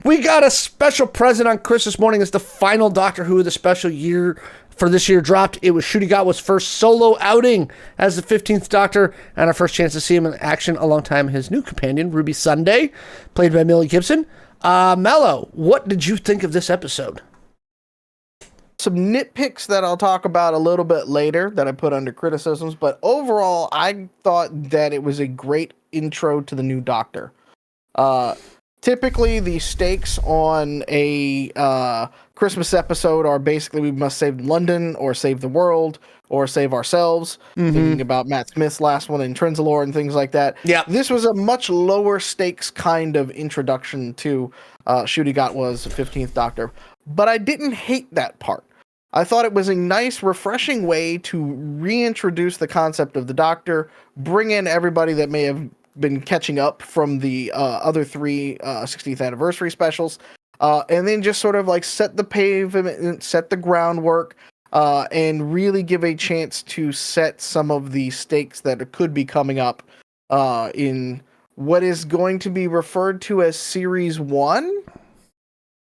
We got a special present on Christmas morning. It's the final Doctor Who of the special year for this year dropped. It was Ncuti Gatwa's first solo outing as the 15th Doctor, and our first chance to see him in action alongside his new companion, Ruby Sunday, played by Millie Gibson. Mello, what did you think of this episode? Some nitpicks that I'll talk about a little bit later that I put under criticisms, but overall, I thought that it was a great intro to the new Doctor. Typically, the stakes on a Christmas episode are basically we must save London, or save the world, or save ourselves. Thinking about Matt Smith's last one in Trenzalore and things like that. Yeah. This was a much lower stakes kind of introduction to Ncuti Gatwa's 15th Doctor. But I didn't hate that part. I thought it was a nice, refreshing way to reintroduce the concept of the Doctor, bring in everybody that may have been catching up from the other three 60th anniversary specials, and then just sort of like set the pavement, set the groundwork, and really give a chance to set some of the stakes that could be coming up in what is going to be referred to as Series 1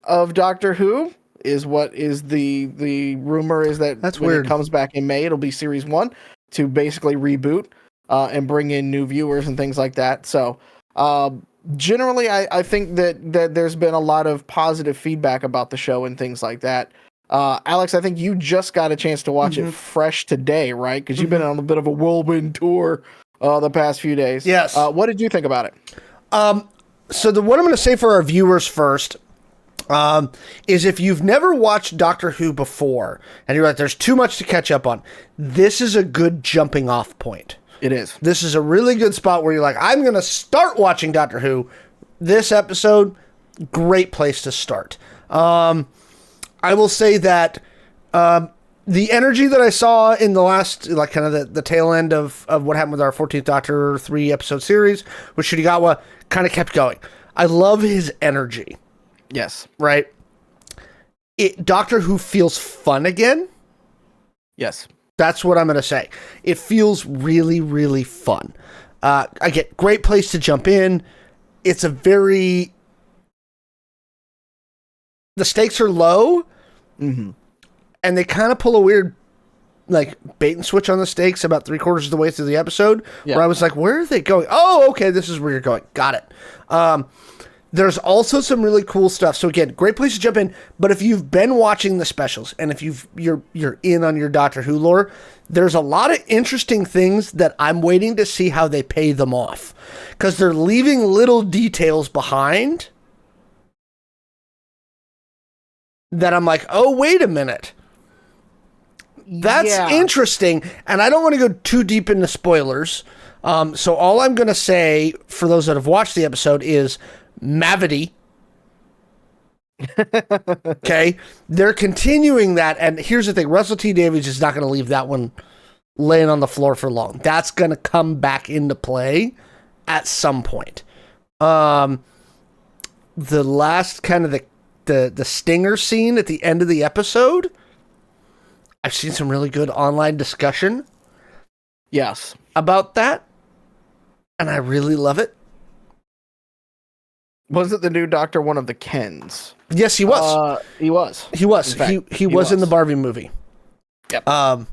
of Doctor Who. Is what is the rumor is that That's when weird. it comes back in May, it'll be Series 1 to basically reboot and bring in new viewers and things like that. So generally, I think that there's been a lot of positive feedback about the show and things like that. Alex, I think you just got a chance to watch it fresh today, right? Because you've been on a bit of a whirlwind tour the past few days. Yes. What did you think about it? So what I'm going to say for our viewers first is if you've never watched Doctor Who before and you're like, there's too much to catch up on, this is a good jumping off point. It is. This is a really good spot where you're like, I'm going to start watching Doctor Who. This episode, great place to start. I will say that the energy that I saw in the last, like kind of the tail end of what happened with our 14th Doctor 3 episode series with Ncuti Gatwa kind of kept going. I love his energy. Yes. Right? Doctor Who feels fun again. Yes. That's what I'm going to say. It feels really, really fun. I get great place to jump in. It's a the stakes are low, and they kind of pull a weird, like, bait and switch on the stakes about 3/4 of the way through the episode, where I was like, where are they going? Oh, okay, this is where you're going. Got it. There's also some really cool stuff. So again, great place to jump in. But if you've been watching the specials and if you're in on your Doctor Who lore, there's a lot of interesting things that I'm waiting to see how they pay them off, because they're leaving little details behind that I'm like, oh, wait a minute. That's interesting. And I don't want to go too deep into spoilers. So all I'm going to say for those that have watched the episode is Mavity. Okay. They're continuing that. And here's the thing. Russell T Davies is not going to leave that one laying on the floor for long. That's going to come back into play at some point. The last kind of the stinger scene at the end of the episode, I've seen some really good online discussion. Yes. About that. And I really love it. Wasn't the new Doctor one of the Kens? Yes, he was. He was. He was. Fact, He was in the Barbie movie. Yep. I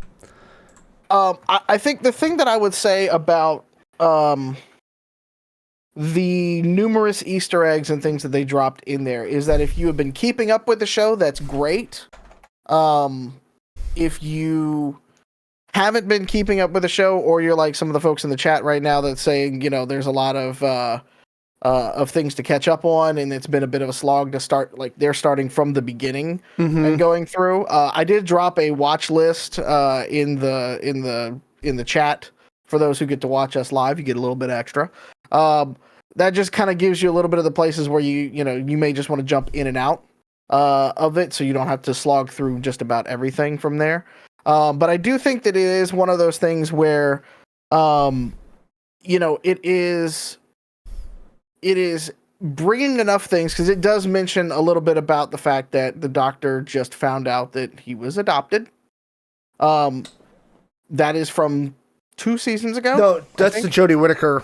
think the thing that I would say about the numerous Easter eggs and things that they dropped in there is that if you have been keeping up with the show, that's great. If you haven't been keeping up with the show, or you're like some of the folks in the chat right now that's saying, you know, there's a lot of things to catch up on, and it's been a bit of a slog to start. Like, they're starting from the beginning and going through. I did drop a watch list in the chat for those who get to watch us live. You get a little bit extra. That just kind of gives you a little bit of the places where you may just want to jump in and out of it, so you don't have to slog through just about everything from there. But I do think that it is one of those things where, it is bringing enough things, because it does mention a little bit about the fact that the Doctor just found out that he was adopted. That is from 2 seasons ago. No, that's the Jodie Whittaker.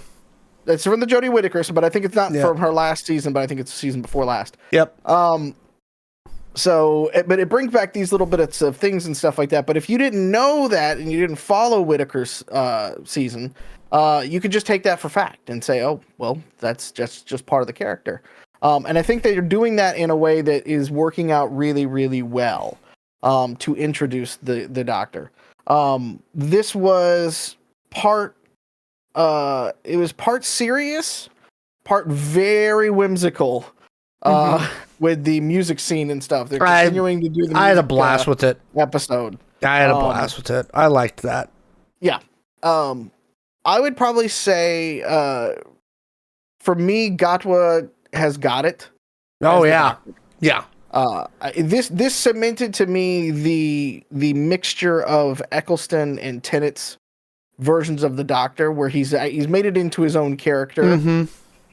It's from the Jodie Whittaker, but I think it's not Yeah. from her last season, but I think it's the season before last. Yep. But it brings back these little bits of things and stuff like that. But if you didn't know that and you didn't follow Whittaker's season, you could just take that for fact and say, oh, well, that's just part of the character. And I think that you're doing that in a way that is working out really, really well to introduce the Doctor. This was part serious, part very whimsical. With the music scene and stuff. They're continuing to do the music, I had a blast with it. Episode. I had a blast with it. I liked that. Yeah. I would probably say, for me, Gatwa has got it. Oh, yeah. Yeah. This cemented to me the mixture of Eccleston and Tennant's versions of the Doctor, where he's made it into his own character. Mm-hmm.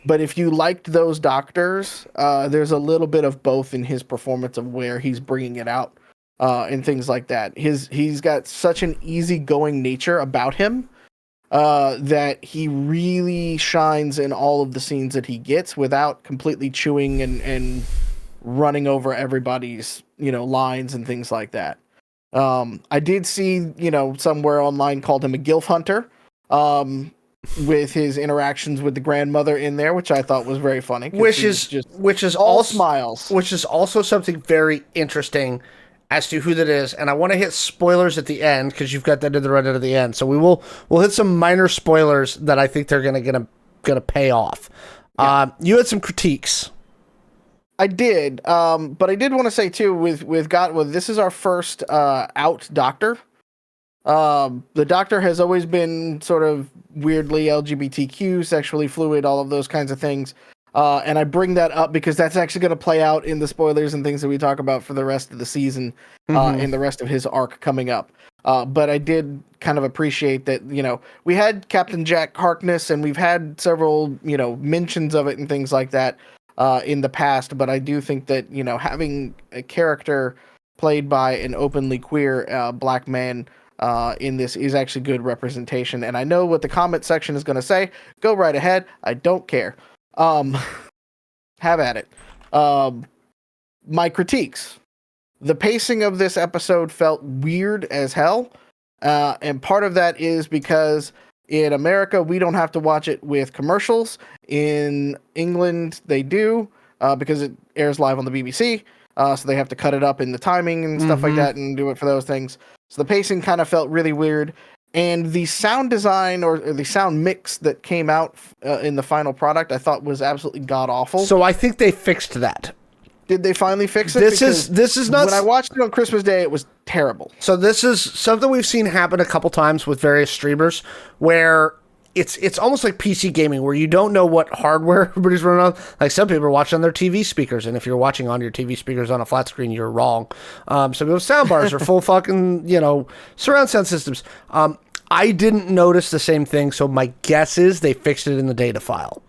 But if you liked those Doctors, there's a little bit of both in his performance of where he's bringing it out and things like that. He's got such an easygoing nature about him that he really shines in all of the scenes that he gets without completely chewing and running over everybody's lines and things like that. I did see somewhere online called him a gilf hunter. With his interactions with the grandmother in there, which I thought was very funny. Which is all smiles. Which is also something very interesting as to who that is. And I want to hit spoilers at the end because you've got that in the rundown at the end. So we'll hit some minor spoilers that I think they're gonna pay off. Yeah. You had some critiques. I did, but I did want to say too with Gatwa, this is our first out Doctor. The Doctor has always been sort of weirdly LGBTQ, sexually fluid, all of those kinds of things. And I bring that up because that's actually going to play out in the spoilers and things that we talk about for the rest of the season, and the rest of his arc coming up. But I did kind of appreciate that, we had Captain Jack Harkness and we've had several, mentions of it and things like that, in the past. But I do think that, having a character played by an openly queer, black man, in this is actually good representation. And I know what the comment section is going to say. Go right ahead. I don't care. Have at it. My critiques. The pacing of this episode felt weird as hell. And part of that is because in America, we don't have to watch it with commercials. In England, they do, because it airs live on the BBC. So they have to cut it up in the timing and stuff like that and do it for those things. So the pacing kind of felt really weird. And the sound design or the sound mix that came out in the final product, I thought was absolutely god-awful. So I think they fixed that. Did they finally fix it? This is not... When I watched it on Christmas Day, it was terrible. So this is something we've seen happen a couple times with various streamers where... It's almost like PC gaming where you don't know what hardware everybody's running on. Like some people are watching on their TV speakers, and if you're watching on your TV speakers on a flat screen, you're wrong. Some people have sound bars or full fucking, surround sound systems. I didn't notice the same thing, so my guess is they fixed it in the data file.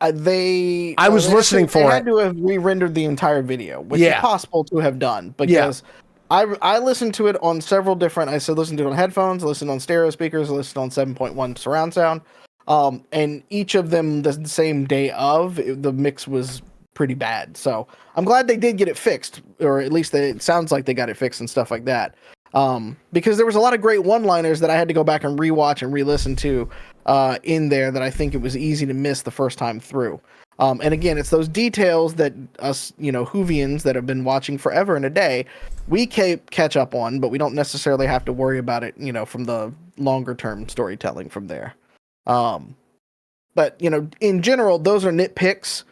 I was listening for it. They had to have re-rendered the entire video, which is possible to have done, because I listened to it on several different... I listened to it on headphones, I listened on stereo speakers, I listened on 7.1 surround sound, and each of them the same day of, the mix was pretty bad. So I'm glad they did get it fixed, or at least it sounds like they got it fixed and stuff like that. Because there was a lot of great one-liners that I had to go back and rewatch and re-listen to in there that I think it was easy to miss the first time through. And again, it's those details that us, Whovians that have been watching forever and a day, we catch up on, but we don't necessarily have to worry about it, from the longer term storytelling from there. But, in general, those are nitpicks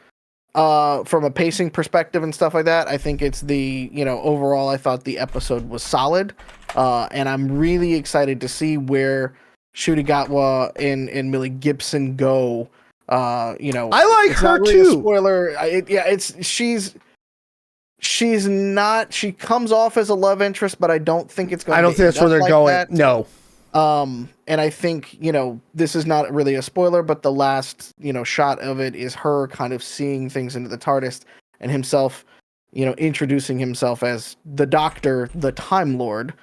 from a pacing perspective and stuff like that. I think it's overall, I thought the episode was solid. And I'm really excited to see where Ncuti Gatwa and Millie Gibson go. I like her really too. Spoiler. She's not. She comes off as a love interest, but I don't think it's going. I don't think that's where they're going. That. No. And I think this is not really a spoiler, but the last shot of it is her kind of seeing things into the TARDIS and himself, introducing himself as the Doctor, the Time Lord.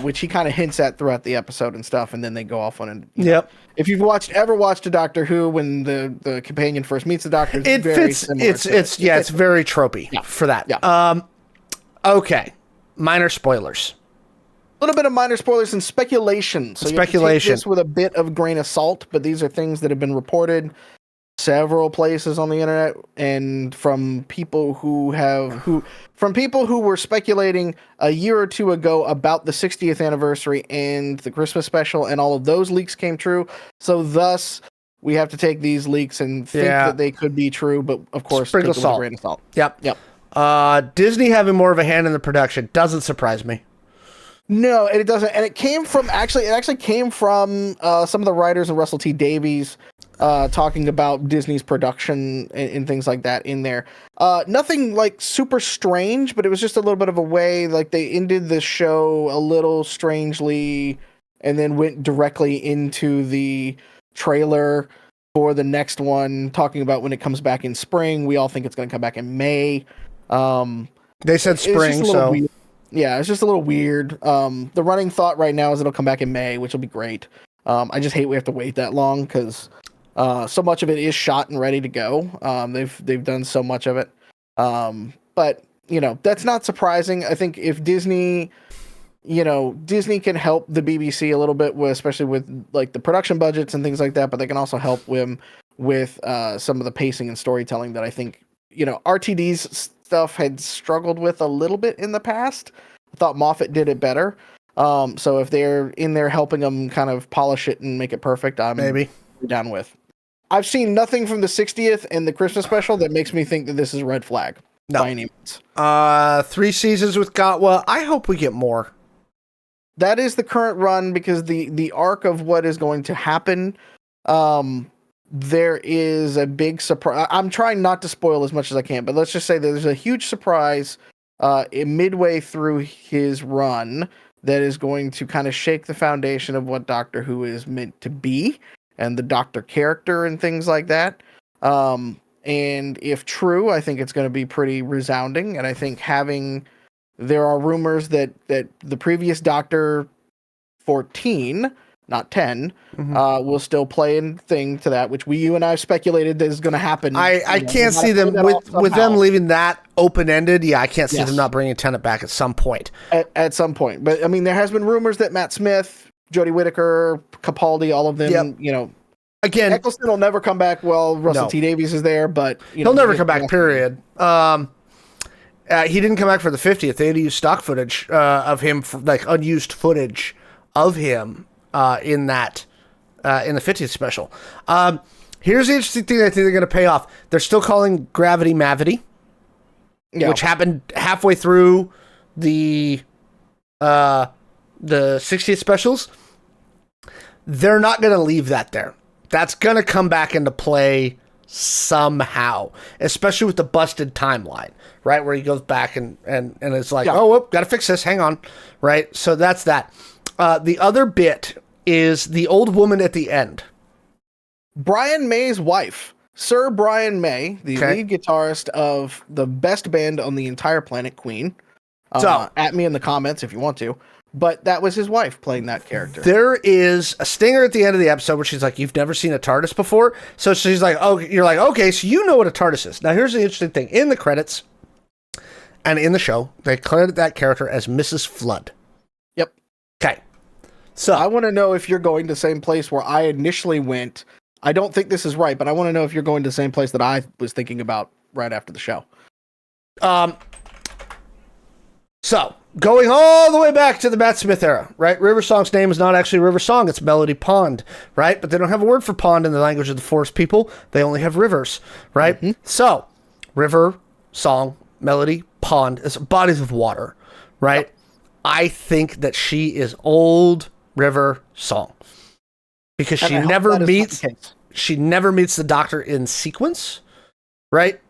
which he kind of hints at throughout the episode and stuff, and then they go off on it. Yep. If you've ever watched a Doctor Who, when the companion first meets the Doctor, it very fits. Similar It's very tropey for that. Yeah. Okay. Minor spoilers. A little bit of minor spoilers and speculation. So you have to take this with a bit of grain of salt, but these are things that have been reported several places on the internet and from people who were speculating a year or two ago about the 60th anniversary and the Christmas special, and all of those leaks came true. So thus we have to take these leaks and think that they could be true, but of course sprinkle take it salt. with a grain of salt. Yep. Disney having more of a hand in the production doesn't surprise me. No, and it doesn't. And it actually came from some of the writers and Russell T Davies talking about Disney's production and things like that in there. Nothing like super strange, but it was just a little bit of a way, like they ended the show a little strangely and then went directly into the trailer for the next one, talking about when it comes back in spring. We all think it's going to come back in May. They said spring, so... Weird. Yeah, it's just a little weird. The running thought right now is it'll come back in May, which will be great. I just hate we have to wait that long because so much of it is shot and ready to go. They've done so much of it. But, that's not surprising. I think if Disney can help the BBC a little bit, especially with like the production budgets and things like that, but they can also help them with some of the pacing and storytelling that I think, RTD's stuff had struggled with a little bit in the past. I thought Moffat did it better. So if they're in there helping them kind of polish it and make it perfect, I'm maybe down with. I've seen nothing from the 60th and the Christmas special that makes me think that this is a red flag. No. By any means. 3 seasons with Gatwa. I hope we get more. That is the current run because the arc of what is going to happen, there is a big surprise. I'm trying not to spoil as much as I can, but let's just say that there's a huge surprise midway through his run that is going to kind of shake the foundation of what Doctor Who is meant to be and the Doctor character and things like that. And if true, I think it's going to be pretty resounding. And I think there are rumors that the previous Doctor 14, not 10, will still play in thing to that, which you and I have speculated that is going to happen. I can't see them with them leaving that open-ended. Yeah, I can't see them not bringing Tennant back at some point. At some point. But, I mean, there has been rumors that Matt Smith, Jodie Whittaker, Capaldi, all of them, Again, Eccleston will never come back. Well, Russell T Davies is there, but... he'll never come back, period. He didn't come back for the 50th. They had to use stock footage of him, unused footage of him in the 50th special. Here's the interesting thing I think they're going to pay off. They're still calling Gravity Mavity, which happened halfway through the 60th specials. They're not going to leave that there. That's going to come back into play somehow, especially with the busted timeline, right? Where he goes back and it's like, got to fix this. Hang on. Right. So that's that. The other bit is the old woman at the end. Brian May's wife, Sir Brian May, the lead guitarist of the best band on the entire planet, Queen. At me in the comments if you want to. But that was his wife playing that character. There is a stinger at the end of the episode where she's like, "You've never seen a TARDIS before?" So she's like, "Oh, you're like, okay, so you know what a TARDIS is." Now, here's the interesting thing. In the credits and in the show, they credit that character as Mrs. Flood. Yep. Okay. So I want to know if you're going to the same place where I initially went. I don't think this is right, but I want to know if you're going to the same place that I was thinking about right after the show. So, going all the way back to the Matt Smith era, right? River Song's name is not actually River Song, it's Melody Pond, right? But they don't have a word for pond in the language of the forest people. They only have rivers, right? Mm-hmm. So, River, Song, Melody, Pond is bodies of water, right? Yep. I think that she is old River Song. Because she never meets the Doctor in sequence, right?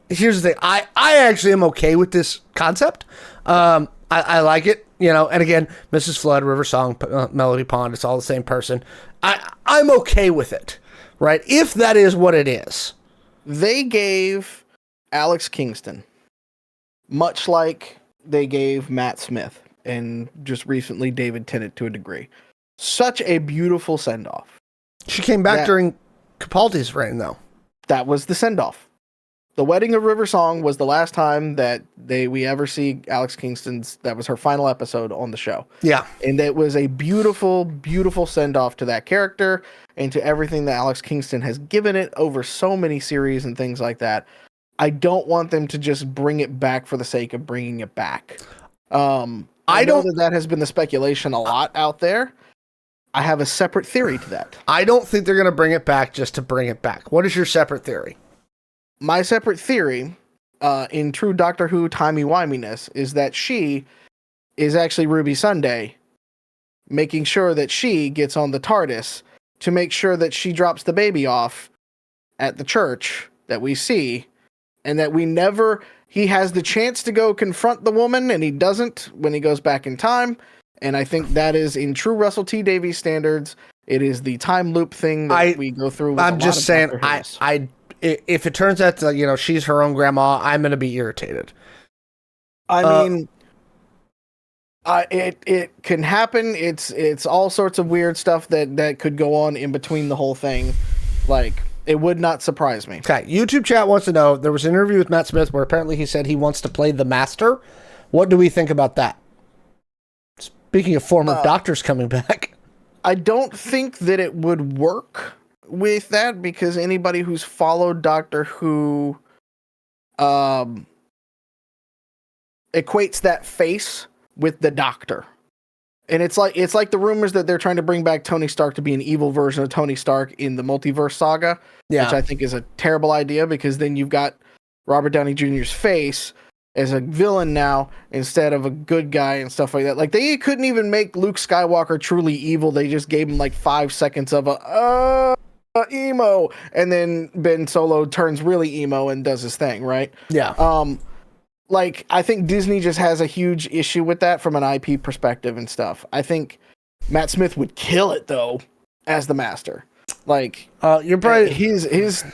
Here's the thing. I actually am okay with this concept. I like it, and again, Mrs. Flood, River Song, Melody Pond, it's all the same person. I'm okay with it, right? If that is what it is. They gave Alex Kingston, much like they gave Matt Smith and just recently David Tennant to a degree. Such a beautiful send-off. She came back during Capaldi's reign, though. That was the send-off. The Wedding of River Song was the last time that we ever see Alex Kingston's. That was her final episode on the show. Yeah. And it was a beautiful, beautiful send-off to that character and to everything that Alex Kingston has given it over so many series and things like that. I don't want them to just bring it back for the sake of bringing it back. I know that has been the speculation a lot out there. I have a separate theory to that. I don't think they're going to bring it back just to bring it back. What is your separate theory? My separate theory, in true Doctor Who timey-wiminess, is that she is actually Ruby Sunday, making sure that she gets on the TARDIS to make sure that she drops the baby off at the church that we see, and that he has the chance to go confront the woman, and he doesn't when he goes back in time. And I think that is, in true Russell T Davies standards, it is the time loop thing that we go through. I'm just saying, if it turns out that, she's her own grandma, I'm going to be irritated. I mean, it can happen. It's all sorts of weird stuff that could go on in between the whole thing. Like, it would not surprise me. Okay, YouTube chat wants to know, there was an interview with Matt Smith where apparently he said he wants to play the Master. What do we think about that? Speaking of former doctors coming back. I don't think that it would work with that, because anybody who's followed Doctor Who equates that face with the Doctor. And it's like the rumors that they're trying to bring back Tony Stark to be an evil version of Tony Stark in the Multiverse Saga, which I think is a terrible idea, because then you've got Robert Downey Jr.'s face as a villain now instead of a good guy and stuff like that. Like, they couldn't even make Luke Skywalker truly evil. They just gave him like 5 seconds of emo, and then Ben Solo turns really emo and does his thing, right? Yeah. Like, I think Disney just has a huge issue with that from an IP perspective and stuff. I think Matt Smith would kill it, though, as the Master. Like, you're probably his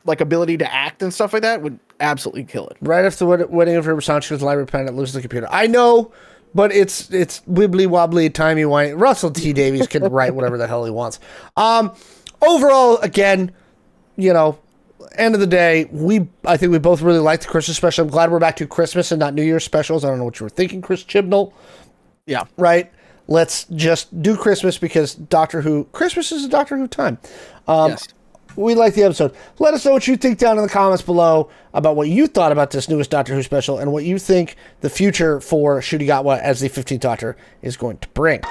like ability to act and stuff like that would absolutely kill it. Right after the Wedding of River Song, she was a library planet, loses the computer. I know, but it's wibbly wobbly, timey wimey. Russell T Davies can write whatever the hell he wants. Overall, again, end of the day, I think we both really liked the Christmas special. I'm glad we're back to Christmas and not New Year's specials. I don't know what you were thinking, Chris Chibnall. Yeah. Right? Let's just do Christmas, because Christmas is a Doctor Who time. Yes. We like the episode. Let us know what you think down in the comments below about what you thought about this newest Doctor Who special and what you think the future for Ncuti Gatwa as the 15th Doctor is going to bring.